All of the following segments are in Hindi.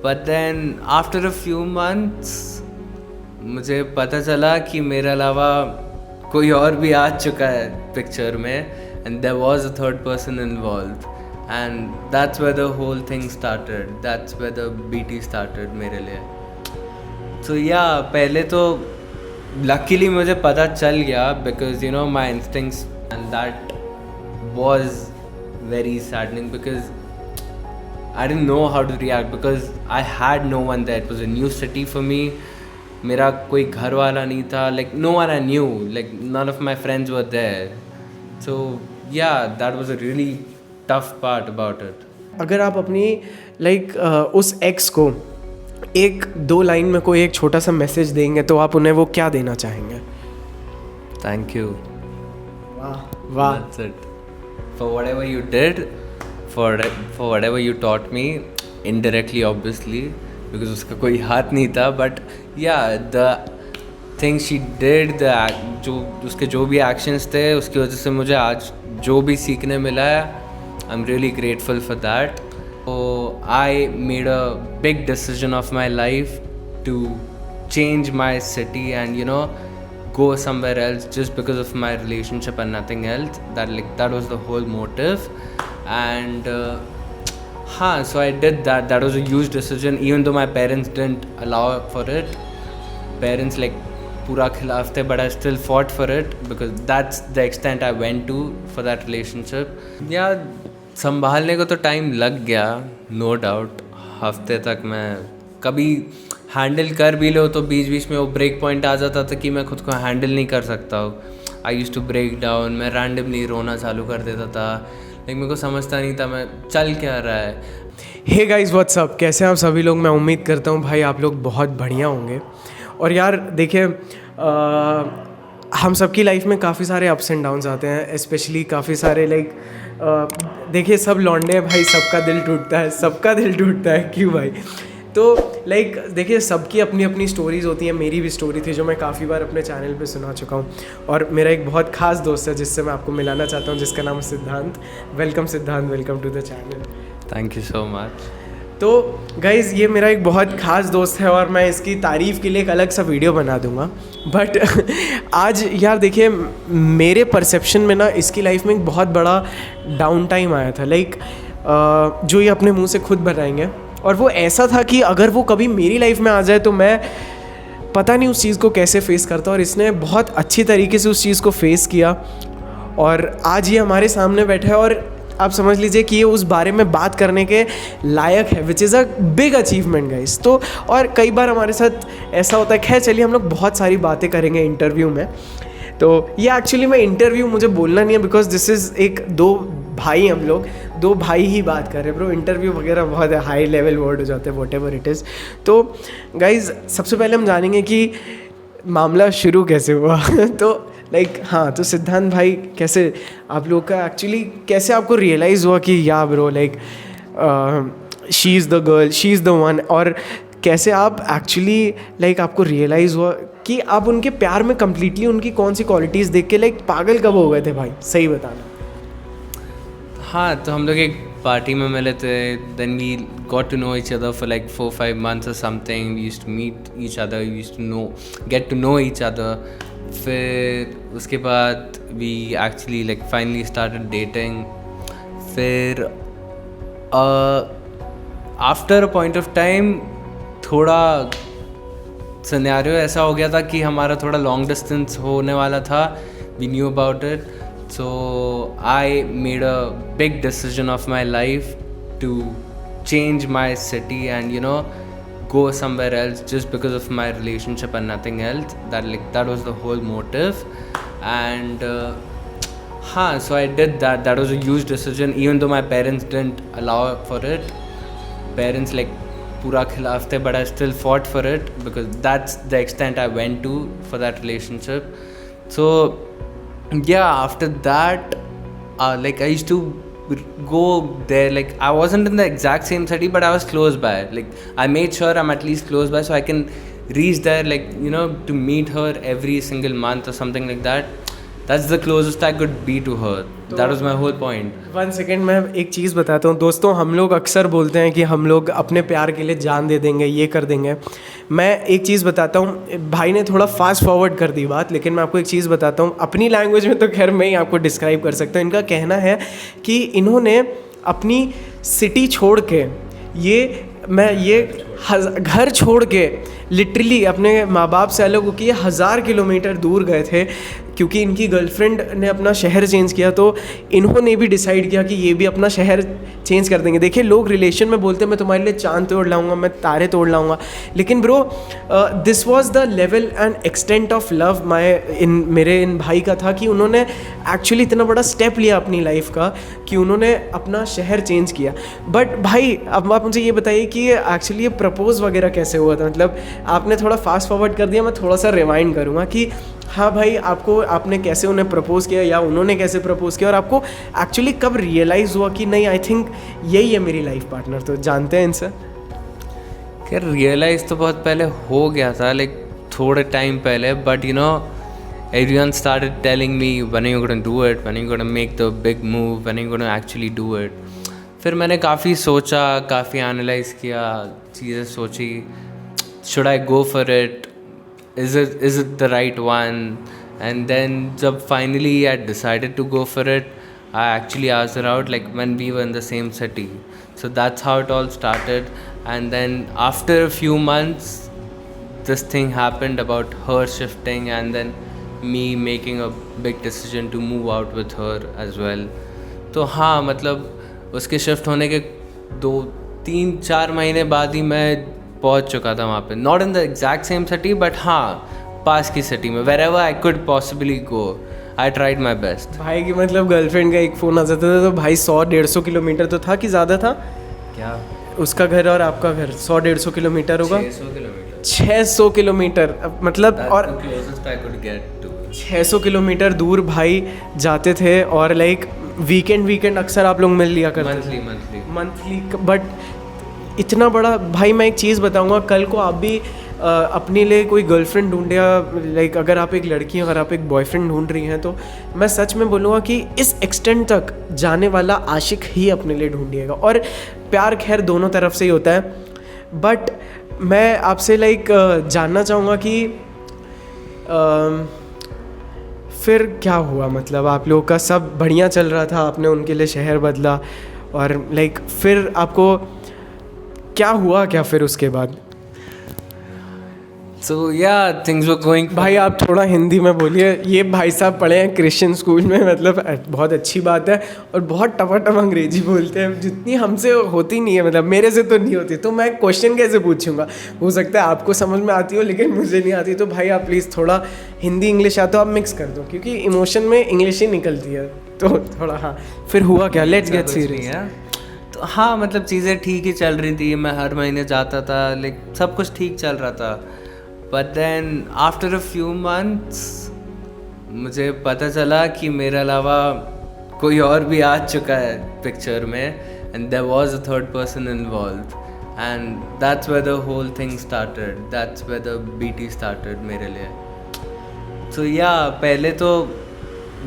But then after a few months मुझे पता चला कि मेरे अलावा कोई और भी आ चुका है पिक्चर में, and there was a third person involved, and that's where the whole thing started. That's where the BT started मेरे लिए. So yeah, पहले तो luckily मुझे पता चल गया because you know my instincts, and that was very saddening because I didn't know how to react because I had no one there. It was a new city for me. मेरा कोई घर वाला नहीं था, like no one I knew, like none of my friends were there. So yeah, that was a really tough part about it. अगर आप अपनी उस एक्स को एक दो लाइन में कोई एक छोटा सा मैसेज देंगे तो आप उन्हें वो क्या देना चाहेंगे? Thank you. वाह. That's it. For whatever you did, for whatever you taught me, indirectly obviously, because उसका कोई हाथ नहीं था, but yeah, the things she did, जो उसके जो भी actions थे, उसकी वजह से मुझे आज जो भी सीखने मिला है, I'm really grateful for that. So I made a big decision of my life to change my city and you know go somewhere else just because of my relationship and nothing else. That was the whole motive, and so I did that. That was a huge decision, even though my parents didn't allow for it. Parents पूरा खिलाफ थे, but I still fought for it because that's the extent I went to for that relationship. Yeah, संभालने को तो टाइम लग गया, no doubt. हफ्ते तक मैं कभी हैंडल कर भी लो तो बीच बीच में वो ब्रेक पॉइंट आ जाता था कि मैं खुद को हैंडल नहीं कर सकता हूँ. I used to break down. मैं रैंडमली रोना चालू कर देता था, लेकिन मेरे को समझता नहीं था मैं चल क्या रहा है. हे गाइस, व्हाट्स अप, कैसे हैं आप सभी लोग? मैं उम्मीद करता हूँ भाई आप लोग बहुत बढ़िया होंगे. और यार देखिए, हम सबकी लाइफ में काफ़ी सारे अप्स एंड डाउन्स आते हैं, स्पेशली काफ़ी सारे देखिए सब लौंडे हैं भाई, सबका दिल टूटता है. क्यों भाई? तो देखिए सबकी अपनी अपनी स्टोरीज़ होती हैं. मेरी भी स्टोरी थी जो मैं काफ़ी बार अपने चैनल पे सुना चुका हूँ. और मेरा एक बहुत ख़ास दोस्त है जिससे मैं आपको मिलाना चाहता हूँ, जिसका नाम है Siddhant. Welcome Siddhant, welcome to the channel. Thank you so much. तो गाइज़ ये मेरा एक बहुत ख़ास दोस्त है और मैं इसकी तारीफ़ के लिए एक अलग सा वीडियो बना दूंगा. बट आज यार देखिए, मेरे परसेप्शन में ना इसकी लाइफ में एक बहुत बड़ा डाउन टाइम आया था, जो ये अपने मुंह से खुद बताएंगे. और वो ऐसा था कि अगर वो कभी मेरी लाइफ में आ जाए तो मैं पता नहीं उस चीज़ को कैसे फेस करता. और इसने बहुत अच्छी तरीके से उस चीज़ को फेस किया और आज ये हमारे सामने बैठा है. और आप समझ लीजिए कि ये उस बारे में बात करने के लायक है, which is a big achievement guys. तो और कई बार हमारे साथ ऐसा होता है. खैर चलिए, हम लोग बहुत सारी बातें करेंगे इंटरव्यू में. तो ये एक्चुअली मैं इंटरव्यू मुझे बोलना नहीं है बिकॉज दिस इज़ दो भाई, हम लोग दो भाई ही बात कर रहे हैं ब्रो. इंटरव्यू वगैरह बहुत हाई लेवल वर्ड हो जाते हैं, वॉट एवर इट इज़. तो गाइज सबसे पहले हम जानेंगे कि मामला शुरू कैसे हुआ. तो हाँ, तो सिद्धांत भाई कैसे आप लोग का एक्चुअली कैसे आपको रियलाइज़ हुआ कि या bro she is the girl, she is the one. और कैसे आप एक्चुअली आपको रियलाइज़ हुआ कि आप उनके प्यार में कम्प्लीटली उनकी कौन सी क्वालिटीज़ देख के पागल कब हो गए थे भाई? सही बताना. हाँ, तो हम लोग एक पार्टी में मिले थे. Then we got to know each other for 4-5 months or something. We used to meet each other, we used to get to know each other. फिर उसके बाद we actually finally started dating. फिर after a point of time थोड़ा सिनेरियो ऐसा हो गया था कि हमारा थोड़ा लॉन्ग डिस्टेंस होने वाला था. We knew about it. So I made a big decision of my life to change my city and you know go somewhere else just because of my relationship and nothing else. That was the whole motive, and so I did that. That was a huge decision, even though my parents didn't allow for it. Parents पूरा खिलाफ थे, but I still fought for it because that's the extent I went to for that relationship. So yeah, after that I used to go there. I wasn't in the exact same city, but I was close by. I made sure I'm at least close by so I can reach there to meet her every single month or something like that. That's the closest I could be to her. That was my whole point. 1 second, मैं एक चीज़ बताता हूँ दोस्तों। हम लोग अक्सर बोलते हैं कि हम लोग अपने प्यार के लिए जान दे देंगे, ये कर देंगे। मैं एक चीज़ बताता हूँ, भाई ने थोड़ा फास्ट फॉरवर्ड कर दी बात, लेकिन मैं आपको एक चीज़ बताता हूँ अपनी लैंग्वेज में, तो खैर मैं ही आपको डिस्क्राइब कर सकता हूँ। इनका कहना है कि इन्होंने अपनी सिटी छोड़ के घर छोड़ के लिटरली अपने माँ बाप से अलग होकर 1000 किलोमीटर दूर गए थे, क्योंकि इनकी गर्लफ्रेंड ने अपना शहर चेंज किया, तो इन्होंने भी डिसाइड किया कि ये भी अपना शहर चेंज कर देंगे। देखिए, लोग रिलेशन में बोलते हैं मैं तुम्हारे लिए चांद तोड़ लाऊंगा, मैं तारे तोड़ लाऊंगा, लेकिन bro this was the level and extent of love मेरे इन भाई का था कि उन्होंने एक्चुअली इतना बड़ा स्टेप लिया अपनी लाइफ का कि उन्होंने अपना शहर चेंज किया। बट भाई, अब आप मुझे ये बताइए कि एक्चुअली ये प्रपोज वगैरह कैसे हुआ था? मतलब आपने थोड़ा फास्ट फॉरवर्ड कर दिया, मैं थोड़ा सा रिवाइंड करूँगा कि हाँ भाई, आपने कैसे उन्हें प्रपोज़ किया या उन्होंने कैसे प्रपोज़ किया, और आपको एक्चुअली कब रियलाइज़ हुआ कि नहीं, आई थिंक यही है मेरी लाइफ पार्टनर? तो जानते हैं इनसे। खैर रियलाइज़ तो बहुत पहले हो गया था, लाइक थोड़े टाइम पहले, but you know everyone started telling me when are you going to do it, when are you going to make the big move, when are you going to actually do it. फिर मैंने काफ़ी सोचा, काफ़ी एनालाइज किया, चीज़ें सोची, should I go for it, is it the right one, and then जब finally I decided to go for it, I actually asked her out like when we were in the same city. So that's how it all started. And then after a few months this thing happened about her shifting and then me making a big decision to move out with her as well. तो हाँ, मतलब उसके शिफ्ट होने के 2-3-4 महीने बाद ही मैं पहुँच चुका था वहाँ पे, not in the exact same city but हाँ पास की सिटी में, wherever I could possibly go, I tried my best. भाई की मतलब गर्लफ्रेंड का एक फ़ोन आ जाता था तो भाई 100-150 किलोमीटर तो था कि ज़्यादा था? क्या उसका घर और आपका घर 100-150 किलोमीटर होगा? 600 किलोमीटर मतलब, और 600 किलोमीटर दूर भाई जाते थे, और लाइक वीकेंड अक्सर आप लोग मिल लिया करते थे, मंथली। बट इतना बड़ा भाई, मैं एक चीज़ बताऊंगा, कल को आप भी अपने लिए कोई गर्लफ्रेंड ढूंढे, लाइक अगर आप एक लड़की हैं, अगर आप एक बॉयफ्रेंड ढूंढ रही हैं, तो मैं सच में बोलूँगा कि इस एक्सटेंट तक जाने वाला आशिक ही अपने लिए ढूंढिएगा। और प्यार खैर दोनों तरफ से ही होता है, बट मैं आपसे लाइक जानना चाहूँगा कि फिर क्या हुआ? मतलब आप लोगों का सब बढ़िया चल रहा था, आपने उनके लिए शहर बदला, और लाइक फिर आपको क्या हुआ क्या फिर उसके बाद? So yeah, things were going. भाई आप थोड़ा हिंदी में बोलिए, ये भाई साहब पढ़े हैं क्रिश्चियन स्कूल में, मतलब बहुत अच्छी बात है, और बहुत टपा अंग्रेजी बोलते हैं, जितनी हमसे होती नहीं है, मतलब मेरे से तो नहीं होती, तो मैं क्वेश्चन कैसे पूछूंगा? हो सकता है आपको समझ में आती हो लेकिन मुझे नहीं आती, तो भाई आप प्लीज़ थोड़ा हिंदी इंग्लिश आता हो आप मिक्स कर दो, क्योंकि इमोशन में इंग्लिश ही निकलती है, तो थोड़ा। हाँ, फिर हुआ क्या? Let's get serious. तो हाँ, मतलब चीज़ें ठीक ही चल रही थी, मैं हर महीने जाता था, लाइक सब कुछ ठीक चल रहा था। But then after a few months मुझे पता चला कि मेरे अलावा कोई और भी आ चुका है पिक्चर में, and there was a third person involve, and that's where the whole thing started, that's where the BT started मेरे लिए। सो या पहले तो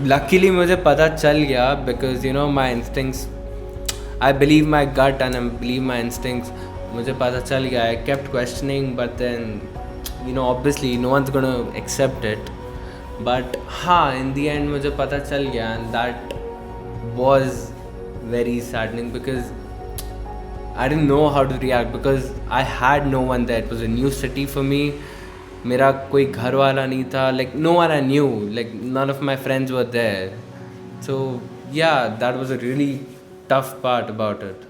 लकीली मुझे पता चल गया, because you know my instincts, I believe my gut and I believe my instincts, मुझे पता चल गया। I kept questioning, but then you know obviously no one's gonna accept it, but हाँ in the end मुझे पता चल गया, and that was very saddening because I didn't know how to react because I had no one there. It was a new city for me. मेरा कोई घर वाला नहीं था, like no one I knew, like none of my friends were there. So yeah, that was a really tough part about it.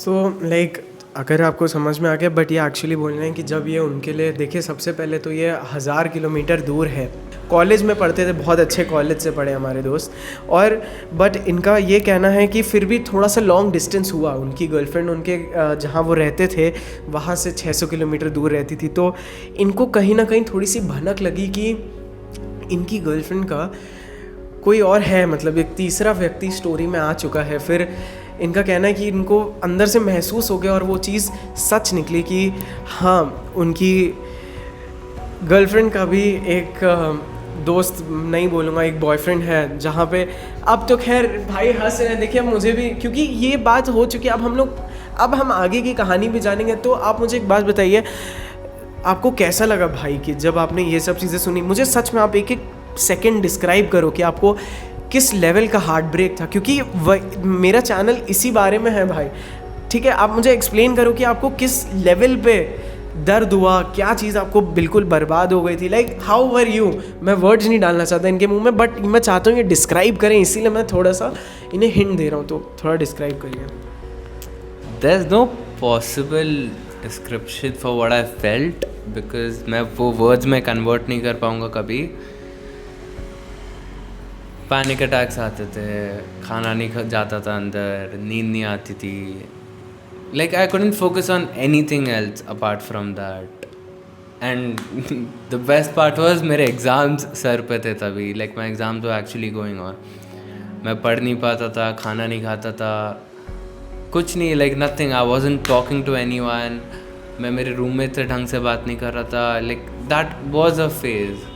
So like अगर आपको समझ में आ गया, बट ये एक्चुअली बोल रहे हैं कि जब ये उनके लिए, देखिए सबसे पहले तो ये 1000 किलोमीटर दूर है, कॉलेज में पढ़ते थे, बहुत अच्छे कॉलेज से पढ़े हमारे दोस्त, और बट इनका ये कहना है कि फिर भी थोड़ा सा लॉन्ग डिस्टेंस हुआ, उनकी गर्लफ्रेंड उनके जहाँ वो रहते थे वहाँ से 600 किलोमीटर दूर रहती थी, तो इनको कहीं ना कहीं थोड़ी सी भनक लगी कि इनकी गर्लफ्रेंड का कोई और है, मतलब एक तीसरा व्यक्ति स्टोरी में आ चुका है। फिर इनका कहना है कि इनको अंदर से महसूस हो गया, और वो चीज़ सच निकली कि हाँ, उनकी गर्लफ्रेंड का भी एक दोस्त नहीं बोलूँगा, एक बॉयफ्रेंड है जहाँ पे अब तो खैर भाई हंस रहे हैं, देखिए अब मुझे भी, क्योंकि ये बात हो चुकी है, अब हम आगे की कहानी भी जानेंगे। तो आप मुझे एक बात बताइए, आपको कैसा लगा भाई कि जब आपने ये सब चीज़ें सुनी? मुझे सच में आप एक एक सेकंड डिस्क्राइब करो कि आपको किस लेवल का हार्ट ब्रेक था, क्योंकि मेरा चैनल इसी बारे में है भाई, ठीक है? आप मुझे एक्सप्लेन करो कि आपको किस लेवल पे दर्द हुआ, क्या चीज़ आपको बिल्कुल बर्बाद हो गई थी, लाइक हाउ वर यू। मैं वर्ड्स नहीं डालना चाहता इनके मुंह में, बट मैं चाहता हूँ ये डिस्क्राइब करें, इसीलिए मैं थोड़ा सा इन्हें हिंट दे रहा हूँ, तो थोड़ा डिस्क्राइब करिए। There's no possible description for what I felt because मैं वो words में convert नहीं कर पाऊँगा कभी। पैनिक अटैक्स आते थे, खाना नहीं जाता था अंदर, नींद नहीं आती थी, like I couldn't focus on anything else apart from that. And the best part was मेरे एग्ज़ाम्स सर पे थे तभी, like my exams were actually going on. मैं पढ़ नहीं पाता था, खाना नहीं खाता था, कुछ नहीं, like nothing. I wasn't talking to anyone. मैं मेरे रूममेट से ढंग से बात नहीं कर रहा था, like that was a phase.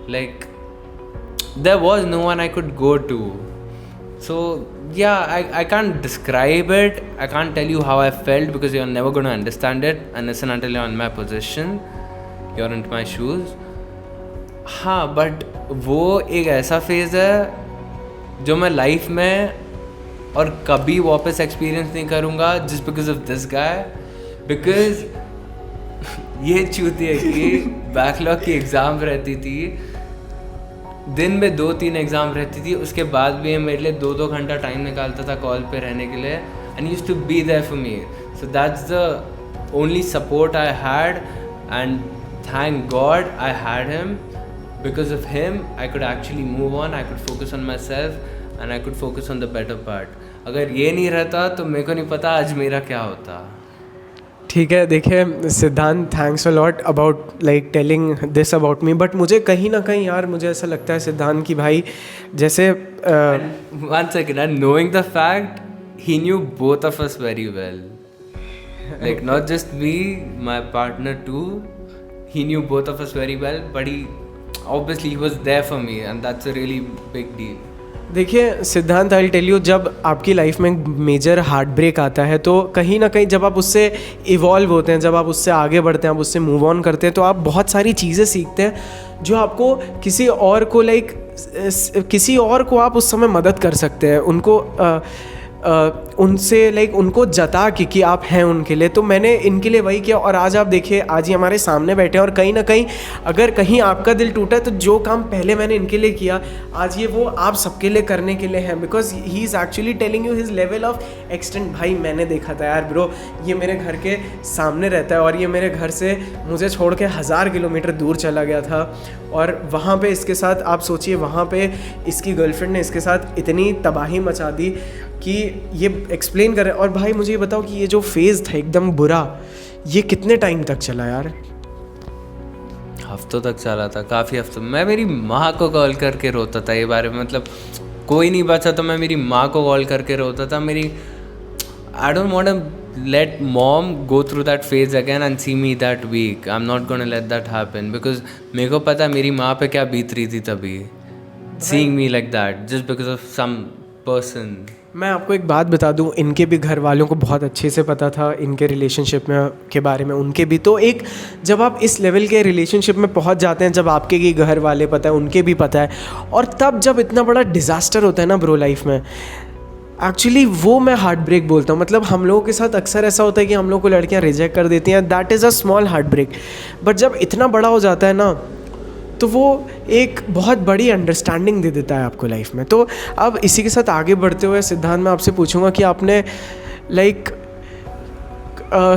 Like there was no one I could go to. So yeah, I can't describe it. I can't tell you how I felt because you're never going to understand it unless and until you're in my position, you're in my shoes. हाँ, but वो एक ऐसा फेज़ है जो मैं लाइफ में और कभी वापस एक्सपीरियंस नहीं करूँगा just because of this guy. Because ये चूती है कि बैकलॉग की एग्ज़ाम रहती थी, दिन में 2-3 एग्ज़ाम रहती थी, उसके बाद भी मेरे लिए 2-2 घंटा टाइम निकालता था कॉल पे रहने के लिए, and used to be there for me. So that's the only support I had, and thank God I had him. Because of him I could actually move on, I could focus on myself and I could focus on the better part. अगर ये नहीं रहता तो मेरे को नहीं पता आज मेरा क्या होता। ठीक है, देखिए सिद्धांत, thanks a lot about like telling this about me, but मुझे कहीं ना कहीं यार मुझे ऐसा लगता है सिद्धांत कि भाई जैसे one second, and knowing the fact he knew both of us very well, like not just me, my partner too, he knew both of us very well, but he obviously he was there for me and that's a really big deal. देखिए सिद्धांत, आई टेल यू, जब आपकी लाइफ में मेजर हार्ट ब्रेक आता है तो कहीं ना कहीं जब आप उससे इवॉल्व होते हैं, जब आप उससे आगे बढ़ते हैं, आप उससे मूव ऑन करते हैं, तो आप बहुत सारी चीज़ें सीखते हैं जो आपको किसी और को किसी और को आप उस समय मदद कर सकते हैं, उनको उनसे उनको जता कि आप हैं उनके लिए। तो मैंने इनके लिए वही किया, और आज आप देखिए, आज ही हमारे सामने बैठे हैं, और कहीं ना कहीं अगर कहीं आपका दिल टूटा है तो जो काम पहले मैंने इनके लिए किया, आज ये वो आप सबके लिए करने के लिए है, because he is actually telling you his level of extent. भाई मैंने देखा था यार ब्रो, ये मेरे घर के सामने रहता है और ये मेरे घर से मुझे छोड़ के 1000 किलोमीटर दूर चला गया था, और वहाँ पे इसके साथ आप सोचिए, वहाँ पे इसकी गर्लफ्रेंड ने इसके साथ इतनी तबाही मचा दी कि ये एक्सप्लेन कर रहे हैं। और भाई मुझे ये बताओ कि ये जो फेज़ था एकदम बुरा, ये कितने टाइम तक चला यार? हफ्तों तक चला था, काफ़ी हफ्तों। मैं मेरी माँ को कॉल करके रोता था ये बारे में, मतलब कोई नहीं बचा तो मैं मेरी माँ को कॉल करके रोता था। I don't want to let mom go through that phase again and see me that weak. I'm not gonna let that happen because मेरे को पता मेरी माँ पे क्या बीत रही थी तभी, seeing me like that just because of some person. मैं आपको एक बात बता दूं, इनके भी घर वालों को बहुत अच्छे से पता था इनके रिलेशनशिप में के बारे में, उनके भी। तो एक जब आप इस लेवल के रिलेशनशिप में पहुंच जाते हैं, जब आपके भी घर वाले पता है, उनके भी पता है, और तब जब इतना बड़ा डिज़ास्टर होता है ना ब्रो लाइफ में, एक्चुअली वो मैं हार्ट ब्रेक बोलता हूँ। मतलब हम लोगों के साथ अक्सर ऐसा होता है कि हम लोग को लड़कियाँ रिजेक्ट कर देती हैं, that is a small heartbreak, but जब इतना बड़ा हो जाता है ना तो वो एक बहुत बड़ी अंडरस्टैंडिंग दे देता है आपको लाइफ में। तो अब इसी के साथ आगे बढ़ते हुए सिद्धांत, मैं आपसे पूछूंगा कि आपने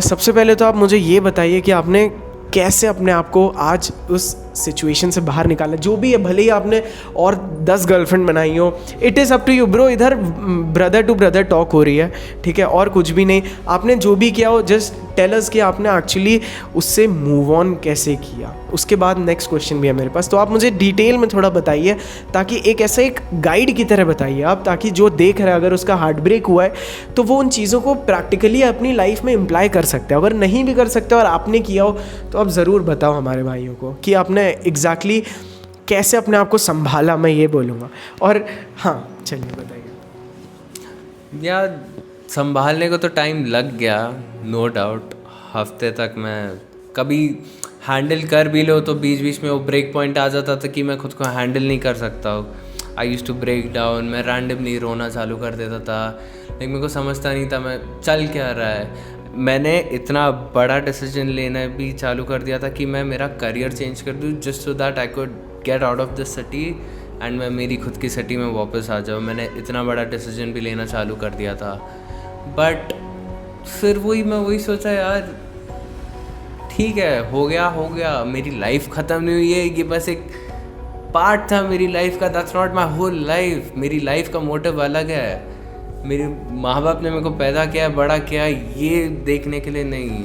सबसे पहले तो आप मुझे ये बताइए कि आपने कैसे अपने आप को आज उस सिचुएशन से बाहर निकाला, जो भी है, भले ही आपने और 10 गर्लफ्रेंड बनाई हो, it is up to you bro. इधर ब्रदर टू ब्रदर टॉक हो रही है, ठीक है, और कुछ भी नहीं। आपने जो भी किया हो, जस्ट टेल अस कि आपने एक्चुअली उससे मूव ऑन कैसे किया। उसके बाद नेक्स्ट क्वेश्चन भी है मेरे पास, तो आप मुझे डिटेल में थोड़ा बताइए, ताकि एक गाइड की तरह बताइए आप, ताकि जो देख रहा है अगर उसका हार्ट ब्रेक हुआ है तो वो उन चीज़ों को प्रैक्टिकली अपनी लाइफ में इम्प्लाई कर सकते हैं। अगर नहीं भी कर सकते और आपने किया हो तो आप ज़रूर बताओ हमारे भाइयों को कि आपने एग्जैक्टली कैसे अपने आप को संभाला, मैं ये बोलूँगा। और हाँ चलिए बताइए। यार संभालने को तो टाइम लग गया, नो डाउट। हफ्ते तक मैं कभी हैंडल कर भी लो तो बीच बीच में वो ब्रेक पॉइंट आ जाता था कि मैं खुद को हैंडल नहीं कर सकता हूँ। आई यूज़ टू ब्रेक डाउन, मैं रैंडमली रोना चालू कर देता था, लेकिन मेरे को समझता नहीं था मैं चल क्या रहा है। मैंने इतना बड़ा डिसीजन लेना भी चालू कर दिया था कि मैं मेरा करियर चेंज कर दूँ just so that I could get out of this city and मैं मेरी खुद की सिटी में वापस आ जाऊँ। मैंने इतना बड़ा डिसीजन भी लेना चालू कर दिया था, बट फिर मैं वही सोचा यार ठीक है, हो गया, मेरी लाइफ ख़त्म नहीं हुई है, ये बस एक पार्ट था मेरी लाइफ का, that's not my whole life. मेरी लाइफ का मोटिव अलग है। मेरे माँ बाप ने मेरे को पैदा किया, बड़ा किया ये देखने के लिए नहीं,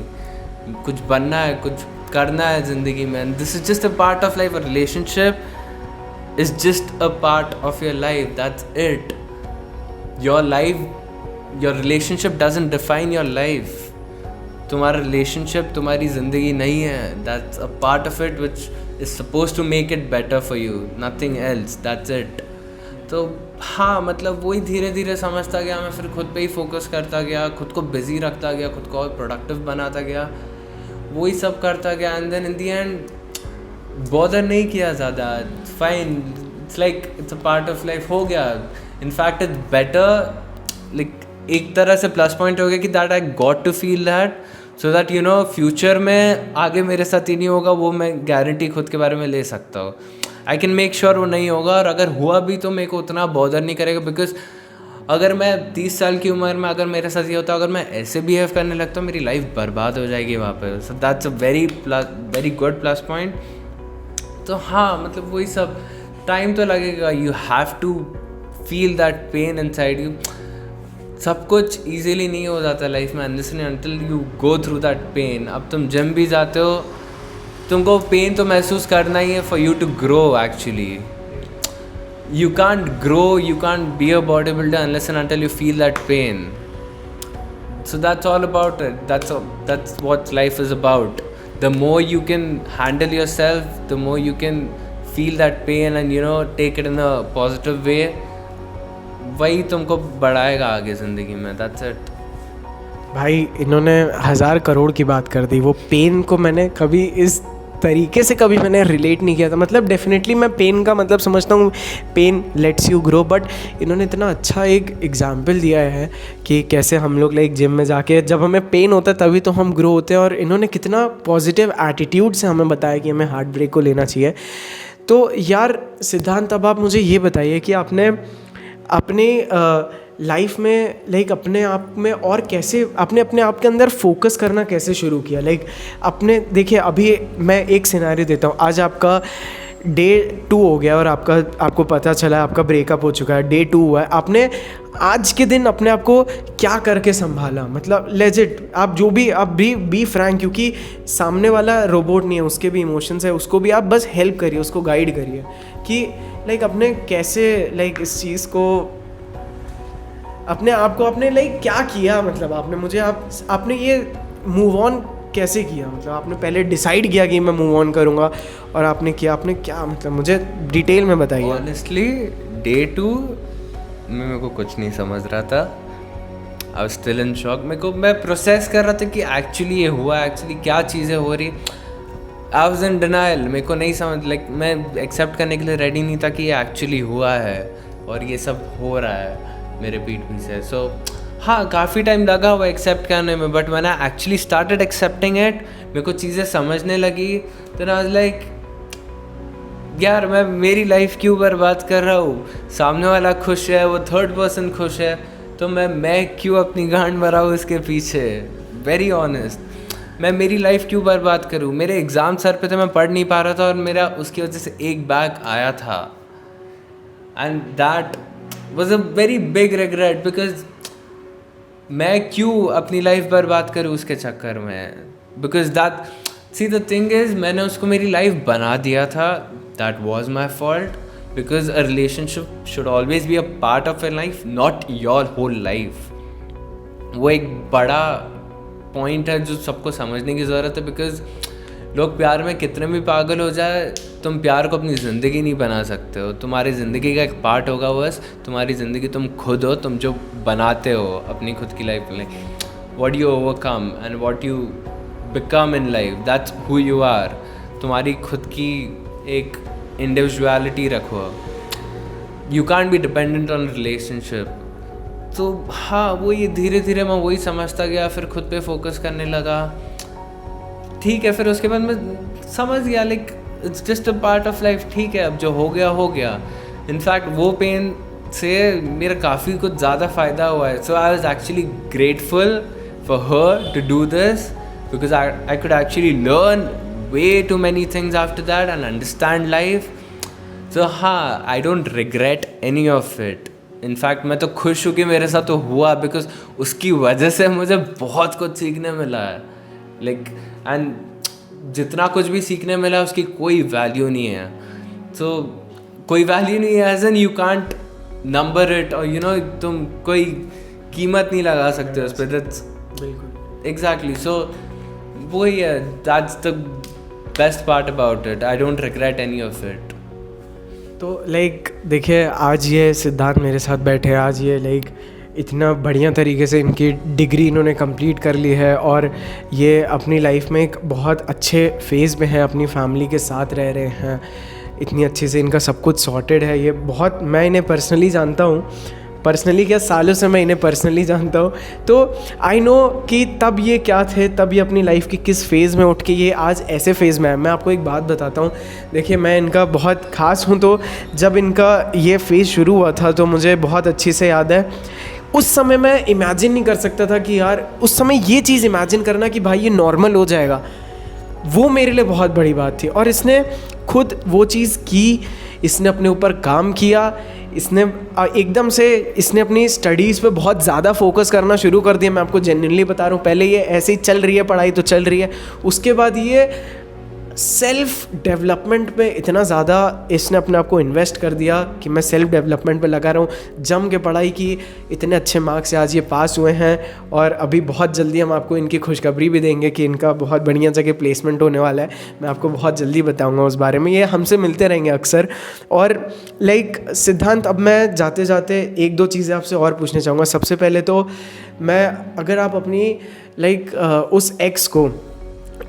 कुछ बनना है, कुछ करना है ज़िंदगी में। This is just a part of life. A relationship is just a part of your life, that's it. Your life, your relationship doesn't define your life. तुम्हारा रिलेशनशिप तुम्हारी ज़िंदगी नहीं है, that's a part of it which is suppose to make it better for you, nothing else, that's it. तो हाँ, मतलब वही धीरे धीरे समझता गया मैं, फिर खुद पे ही फोकस करता गया, खुद को बिज़ी रखता गया, खुद को और प्रोडक्टिव बनाता गया, वही सब करता गया। And then in the end bother नहीं किया ज़्यादा, fine, it's like it's a part of life, हो गया। इनफैक्ट इट्स बेटर, लाइक एक तरह से प्लस पॉइंट हो गया कि that I got to feel that, so that you know future में आगे मेरे साथ ही नहीं होगा, वो मैं गारंटी खुद के बारे में ले सकता हूँ। आई कैन मेक श्योर वो नहीं होगा, और अगर हुआ भी तो मेरे को उतना बॉदर नहीं करेगा, बिकॉज अगर मैं 30 साल की उम्र में अगर मेरे साथ ये होता, अगर मैं ऐसे बिहेव करने लगता हूँ, मेरी लाइफ बर्बाद हो जाएगी वहाँ पे। So that's a very good plus point. तो हाँ, मतलब वही सब, टाइम तो लगेगा, you have to feel that pain inside you. सब कुछ इजीली नहीं हो जाता लाइफ में until you go through that pain. अब तुम जिम भी जाते हो, तुमको पेन तो महसूस करना ही है for you to grow. Actually you can't grow, you can't be a body builder unless and until you feel that pain. So that's all about it, that's what life is about. The more you can handle yourself, the more you can feel that pain and you know take it in a positive way, वही तुमको बढ़ाएगा आगे ज़िंदगी में। That's it. भाई इन्होंने 1000 करोड़ की बात कर दी। वो पेन को मैंने कभी इस तरीके से कभी मैंने रिलेट नहीं किया था। मतलब डेफिनेटली मैं पेन का मतलब समझता हूँ, pain lets you grow, but इन्होंने इतना अच्छा एक एग्जाम्पल दिया है कि कैसे हम लोग लाइक जिम में जाके जब हमें पेन होता है तभी तो हम ग्रो होते हैं, और इन्होंने कितना पॉजिटिव एटीट्यूड से हमें बताया कि हमें हार्ट ब्रेक को लेना चाहिए। तो यार सिद्धांत, अब आप मुझे ये बताइए कि आपने अपने लाइफ में लाइक अपने आप में और कैसे अपने आप के अंदर फोकस करना कैसे शुरू किया। लाइक अपने देखिए, अभी मैं एक सिनेरियो देता हूँ। आज आपका डे 2 हो गया और आपको पता चला आपका ब्रेकअप हो चुका है, डे 2 हुआ है। आपने आज के दिन अपने आप को क्या करके संभाला? मतलब लेजिट आप जो भी, आप बी फ्रैंक, क्योंकि सामने वाला रोबोट नहीं है, उसके भी इमोशंस है, उसको भी आप बस हेल्प करिए, उसको गाइड करिए कि लाइक अपने कैसे लाइक इस चीज़ को अपने आप को आपने लाइक क्या किया। मतलब आपने ये मूव ऑन कैसे किया? मतलब आपने पहले डिसाइड किया कि मैं मूव ऑन करूँगा, और आपने क्या मतलब मुझे डिटेल में बताइए। ऑनेस्टली डे 2 में मेरे को कुछ नहीं समझ रहा था। I was still in shock. मैं प्रोसेस कर रहा था कि एक्चुअली ये हुआ, एक्चुअली क्या चीज़ें हो रही। आई वाज इन डिनाइल, मेरे को नहीं समझ, लाइक मैं एक्सेप्ट करने के लिए रेडी नहीं था कि ये एक्चुअली हुआ है और ये सब हो रहा है मेरे पीठ पीछे। सो हाँ, काफ़ी टाइम लगा वो एक्सेप्ट करने में, बट मैंने एक्चुअली स्टार्टेड एक्सेप्टिंग इट, मेरे को चीज़ें समझने लगी। तो आई वाज लाइक यार मैं मेरी लाइफ क्यों बर्बाद कर रहा हूँ? सामने वाला खुश है, वो थर्ड पर्सन खुश है, तो मैं क्यों अपनी गांड मराऊँ इसके पीछे? वेरी ऑनेस्ट, मैं मेरी लाइफ क्यों बर्बाद करूँ? मेरे एग्ज़ाम सर पे थे, मैं पढ़ नहीं पा रहा था, और मेरा उसकी वजह से एक बैक आया था, and that was a very big regret, because मैं क्यों अपनी लाइफ बर्बाद करूँ उसके चक्कर में? Because that, see the thing is, मैंने उसको मेरी लाइफ बना दिया था, that was my fault, because a relationship should always be a part of your life, not your whole life. वो एक बड़ा पॉइंट है जो सबको समझने की ज़रूरत है, बिकॉज लोग प्यार में कितने भी पागल हो जाए, तुम प्यार को अपनी ज़िंदगी नहीं बना सकते हो। तुम्हारी ज़िंदगी का एक पार्ट होगा बस, तुम्हारी ज़िंदगी तुम खुद हो, तुम जो बनाते हो अपनी खुद की लाइफ में। What you overcome and what you become in life, that's who you are. तुम्हारी खुद की एक इंडिविजुअलिटी रखो। You can't be dependent on relationship. तो हाँ, वो ये धीरे धीरे मैं वही समझता गया, फिर खुद पे फोकस करने लगा। ठीक है, फिर उसके बाद मैं समझ गया like it's just a part of life. ठीक है, अब जो हो गया हो गया। इनफैक्ट वो पेन से मेरा काफ़ी कुछ ज़्यादा फ़ायदा हुआ है। So I was actually grateful for her to do this because I could actually learn way too many things after that and understand life. So हाँ, I don't regret any of it. In fact मैं तो खुश हूँ कि मेरे साथ तो हुआ, because उसकी वजह से मुझे बहुत कुछ सीखने मिला है। Like and जितना कुछ भी सीखने मिला उसकी कोई वैल्यू नहीं है। So कोई वैल्यू नहीं है as in you can't number it or you know तुम कोई कीमत नहीं लगा सकते उस पर। That's बिल्कुल exactly. So वही है, that's the best part about it. I don't regret any of it. तो लाइक देखिए, आज ये सिद्धांत मेरे साथ बैठे हैं। आज ये लाइक इतना बढ़िया तरीके से इनकी डिग्री इन्होंने कंप्लीट कर ली है और ये अपनी लाइफ में एक बहुत अच्छे फेज़ में है, अपनी फैमिली के साथ रह रहे हैं, इतनी अच्छे से इनका सब कुछ सॉर्टेड है। ये बहुत, मैं इन्हें पर्सनली जानता हूँ, पर्सनली क्या सालों से मैं इन्हें पर्सनली जानता हूँ। तो आई नो कि तब ये क्या थे, तब ये अपनी लाइफ की किस फेज़ में उठ के ये आज ऐसे फेज़ में है। मैं आपको एक बात बताता हूँ, देखिए मैं इनका बहुत ख़ास हूँ। तो जब इनका ये फेज़ शुरू हुआ था तो मुझे बहुत अच्छे से याद है, उस समय मैं इमेजिन नहीं कर सकता था कि यार, उस समय ये चीज़ इमेजिन करना कि भाई ये नॉर्मल हो जाएगा, वो मेरे लिए बहुत बड़ी बात थी। और इसने खुद वो चीज़ की, इसने अपने ऊपर काम किया, इसने एकदम से इसने अपनी स्टडीज़ पे बहुत ज़्यादा फोकस करना शुरू कर दिया। मैं आपको जेन्युइनली बता रहा हूँ, पहले ये ऐसे ही चल रही है, पढ़ाई तो चल रही है, उसके बाद ये सेल्फ डेवलपमेंट पे इतना ज़्यादा इसने अपने आप को इन्वेस्ट कर दिया कि मैं सेल्फ डेवलपमेंट पे लगा रहा हूँ। जम के पढ़ाई की, इतने अच्छे मार्क्स से आज ये पास हुए हैं और अभी बहुत जल्दी हम आपको इनकी खुशखबरी भी देंगे कि इनका बहुत बढ़िया जगह प्लेसमेंट होने वाला है। मैं आपको बहुत जल्दी बताऊँगा उस बारे में, ये हमसे मिलते रहेंगे अक्सर। और लाइक सिद्धांत, अब मैं जाते जाते एक दो चीज़ें आपसे और पूछना चाहूँगा। सबसे पहले तो मैं, अगर आप अपनी लाइक उस एक्स को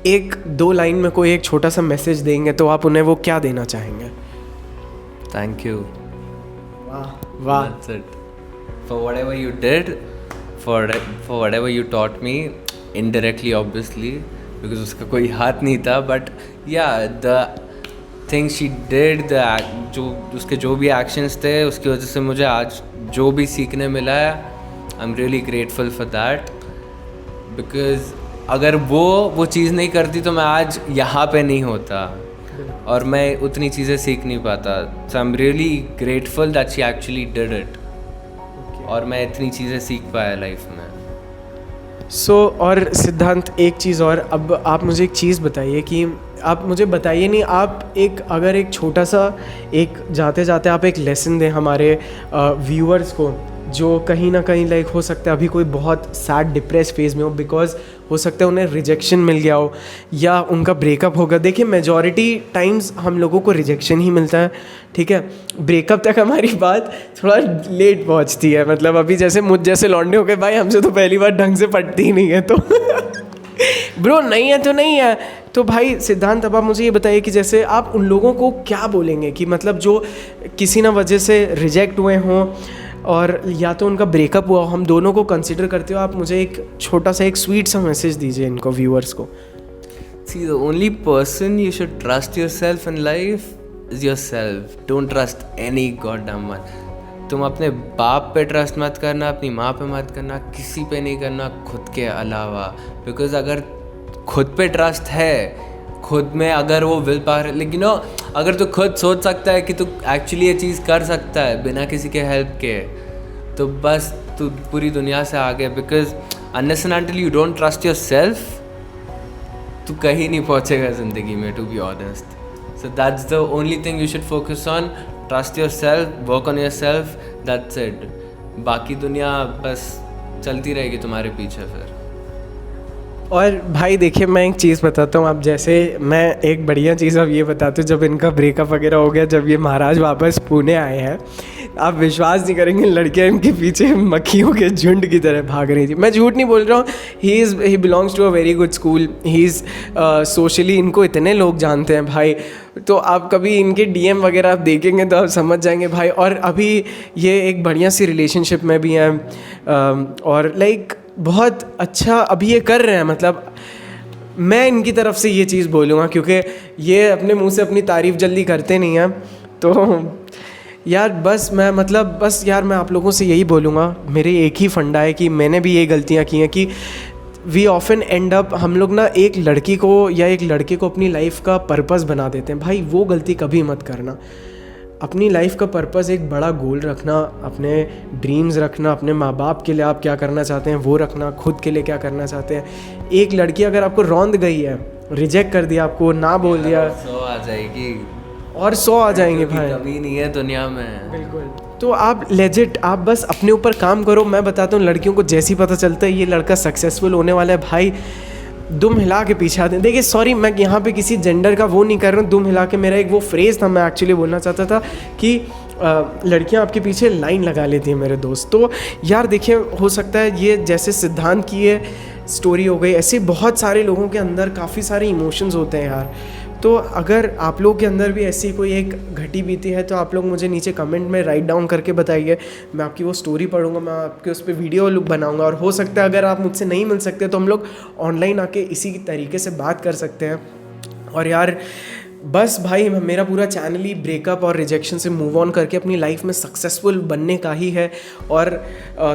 एक दो लाइन में कोई एक छोटा सा मैसेज देंगे तो आप उन्हें वो क्या देना चाहेंगे? Thank you. वाह वाह। That's it. For whatever you did, for whatever you taught me, indirectly obviously, because उसका कोई हाथ नहीं था, but yeah, the things she did, जो उसके जो भी actions थे, उसकी वजह से मुझे आज जो भी सीखने मिला है, I'm really grateful for that, because अगर वो चीज़ नहीं करती तो मैं आज यहाँ पे नहीं होता और मैं उतनी चीज़ें सीख नहीं पाता। So I am really grateful that she actually did it और मैं इतनी चीज़ें सीख पाया लाइफ में। सो और सिद्धांत, एक चीज़ और, अब आप मुझे एक चीज़ बताइए कि आप मुझे बताइए नहीं, आप एक अगर एक छोटा सा एक जाते जाते आप एक लेसन दें हमारे व्यूअर्स को, जो कहीं ना कहीं लाइक हो सकता है अभी कोई बहुत सैड डिप्रेस फेज़ में हो, बिकॉज हो सकता है उन्हें रिजेक्शन मिल गया हो या उनका ब्रेकअप होगा। देखिए मेजॉरिटी टाइम्स हम लोगों को रिजेक्शन ही मिलता है, ठीक है। ब्रेकअप तक हमारी बात थोड़ा लेट पहुंचती है, मतलब अभी जैसे मुझ जैसे लौंडे हो गए, भाई हमसे तो पहली बार ढंग से पटती ही नहीं है, तो ब्रो नहीं है तो नहीं है। तो भाई सिद्धांत, अब आप मुझे ये बताइए कि जैसे आप उन लोगों को क्या बोलेंगे कि मतलब जो किसी ना वजह से रिजेक्ट हुए हों और या तो उनका ब्रेकअप हुआ, हम दोनों को कंसिडर करते हो, आप मुझे एक छोटा सा एक स्वीट सा मैसेज दीजिए इनको व्यूअर्स को। See, the only person you should trust yourself in life is yourself. Don't trust any goddamn one. तुम अपने बाप पे ट्रस्ट मत करना, अपनी माँ पे मत करना, किसी पे नहीं करना खुद के अलावा। बिकॉज अगर खुद पे ट्रस्ट है, खुद में अगर वो विल पावर, लेकिन अगर तू खुद सोच सकता है कि तू एक्चुअली ये चीज़ कर सकता है बिना किसी के हेल्प के, तो बस तू पूरी दुनिया से आगे। Because unless and until you don't trust yourself, तू कहीं नहीं पहुँचेगा ज़िंदगी में, to be honest. So that's the only thing you should focus on, trust yourself, work on yourself, that's it. बाकी दुनिया बस चलती रहेगी तुम्हारे पीछे फिर। और भाई देखिए मैं एक चीज़ बताता हूँ, आप जैसे मैं एक बढ़िया चीज़ अब ये बताता हूँ, जब इनका ब्रेकअप वगैरह हो गया, जब ये महाराज वापस पुणे आए हैं, आप विश्वास नहीं करेंगे लड़कियाँ इनके पीछे मक्खियों के झुंड की तरह भाग रही थी। मैं झूठ नहीं बोल रहा हूँ, he belongs to a very good school, he is socially, इनको इतने लोग जानते हैं भाई। तो आप कभी इनके डीएम वगैरह आप देखेंगे तो आप समझ जाएंगे भाई। और अभी ये एक बढ़िया सी रिलेशनशिप में भी हैं, और लाइक बहुत अच्छा अभी ये कर रहे हैं। मतलब मैं इनकी तरफ से ये चीज़ बोलूँगा, क्योंकि ये अपने मुंह से अपनी तारीफ़ जल्दी करते नहीं हैं। तो यार बस मैं आप लोगों से यही बोलूँगा, मेरे एक ही फंडा है कि मैंने भी ये गलतियाँ की हैं कि वी ऑफन एंड अप, हम लोग ना एक लड़की को या एक लड़के को अपनी लाइफ का पर्पस बना देते हैं। भाई वो गलती कभी मत करना। अपनी लाइफ का पर्पस एक बड़ा गोल रखना, अपने ड्रीम्स रखना, अपने माँ बाप के लिए आप क्या करना चाहते हैं वो रखना, खुद के लिए क्या करना चाहते हैं। एक लड़की अगर आपको रौंद गई है, रिजेक्ट कर दिया, आपको ना बोल दिया, 100 आ जाएगी और 100 आ जाएंगे भाई, कमी नहीं है दुनिया में। बिल्कुल। तो आप लेजिट आप बस अपने ऊपर काम करो। मैं बताता हूँ लड़कियों को जैसे ही पता चलता है ये लड़का सक्सेसफुल होने वाला है, भाई दुम हिला के पीछे आते हैं। देखिए सॉरी, मैं यहाँ पे किसी जेंडर का वो नहीं कर रहा हूँ, दुम हिला के मेरा एक वो फ्रेज़ था, मैं एक्चुअली बोलना चाहता था कि लड़कियाँ आपके पीछे लाइन लगा लेती हैं मेरे दोस्त। तो यार देखिए, हो सकता है ये जैसे सिद्धांत की ये स्टोरी हो गई, ऐसे बहुत सारे लोगों के अंदर काफ़ी सारे इमोशंस होते हैं यार। तो अगर आप लोग के अंदर भी ऐसी कोई एक घटी बीती है तो आप लोग मुझे नीचे कमेंट में राइट डाउन करके बताइए। मैं आपकी वो स्टोरी पढ़ूंगा, मैं आपके उस पर वीडियो बनाऊंगा। और हो सकता है अगर आप मुझसे नहीं मिल सकते तो हम लोग ऑनलाइन आके इसी तरीके से बात कर सकते हैं। और यार बस भाई मेरा पूरा चैनल ही ब्रेकअप और रिजेक्शन से मूव ऑन करके अपनी लाइफ में सक्सेसफुल बनने का ही है। और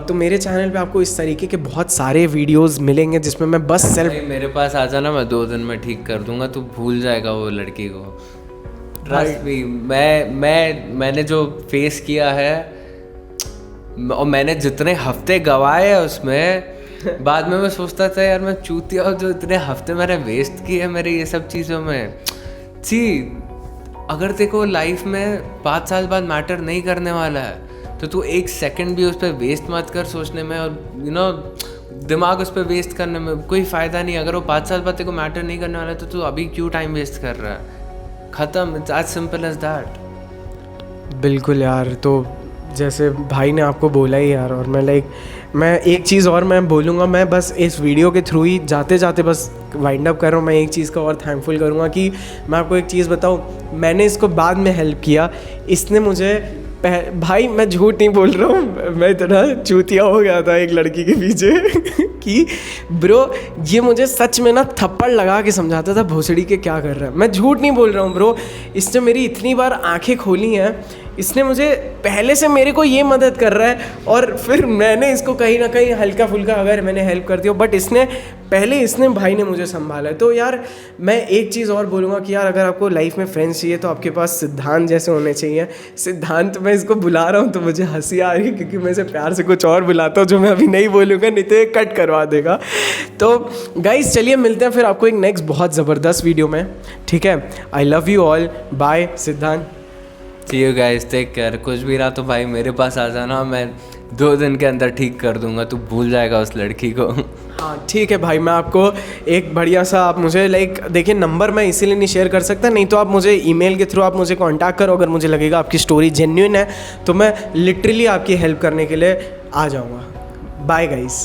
तो मेरे चैनल पे आपको इस तरीके के बहुत सारे वीडियोस मिलेंगे जिसमें मैं बस सेल्फ, मेरे पास आ जाना, मैं 2 दिन में ठीक कर दूंगा, तू भूल जाएगा वो लड़की को। ट्रस्ट मी, मैंने जो फेस किया है और मैंने जितने हफ्ते गवाए हैं उसमें बाद में मैं सोचता था यार मैं चूतिया हूँ जो इतने हफ्ते मैंने वेस्ट किए हैं मेरे ये सब चीज़ों में। सी अगर तेरे को लाइफ में 5 साल बाद मैटर नहीं करने वाला है तो तू 1 सेकंड भी उस पर वेस्ट मत कर सोचने में, और दिमाग उस पर वेस्ट करने में कोई फ़ायदा नहीं। अगर वो 5 साल बाद तेरे को मैटर नहीं करने वाला है तो तू अभी क्यों टाइम वेस्ट कर रहा है? ख़त्म, it's as simple as that. बिल्कुल यार। तो जैसे भाई ने आपको बोला ही यार, और मैं एक चीज़ और मैं बोलूँगा, मैं बस इस वीडियो के थ्रू ही जाते जाते बस वाइंड अप कर रहा हूँ। मैं एक चीज़ का और थैंकफुल करूँगा कि मैं आपको एक चीज़ बताऊँ, मैंने इसको बाद में हेल्प किया, इसने मुझे भाई मैं झूठ नहीं बोल रहा हूँ, मैं इतना चूतिया हो गया था एक लड़की के पीछे कि ब्रो ये मुझे सच में ना थप्पड़ लगा के समझाता था भोसड़ी के क्या कर रहा है। मैं झूठ नहीं बोल रहा हूँ ब्रो, इसने मेरी इतनी बार आंखें खोली हैं, इसने मुझे पहले से मेरे को ये मदद कर रहा है और फिर मैंने इसको कहीं ना कहीं हल्का फुल्का अगर मैंने हेल्प कर दी हो, बट इसने भाई ने मुझे संभाला है। तो यार मैं एक चीज़ और बोलूँगा कि यार अगर आपको लाइफ में फ्रेंड्स चाहिए तो आपके पास सिद्धांत जैसे होने चाहिए। सिद्धांत मैं इसको बुला रहा हूँ तो मुझे हंसी आ रही है क्योंकि मैं इसे प्यार से कुछ और बुलाता हूँ जो मैं अभी नहीं बोलूँगा, नहीं तो ये कट करवा देगा। तो गाइस चलिए मिलते हैं फिर आपको एक नेक्स्ट बहुत ज़बरदस्त वीडियो में, ठीक है? I love you all, bye Siddhant. See you guys, take care. कुछ भी रहा तो भाई मेरे पास आ जाना, मैं 2 दिन के अंदर ठीक कर दूंगा, तू भूल जाएगा उस लड़की को। हाँ ठीक है भाई, मैं आपको एक बढ़िया सा, आप मुझे देखिए नंबर मैं इसीलिए नहीं शेयर कर सकता, नहीं तो आप मुझे ईमेल के थ्रू आप मुझे कांटेक्ट करो। अगर मुझे लगेगा आपकी स्टोरी जेन्युइन है तो मैं लिटरली आपकी हेल्प करने के लिए आ जाऊँगा। Bye guys.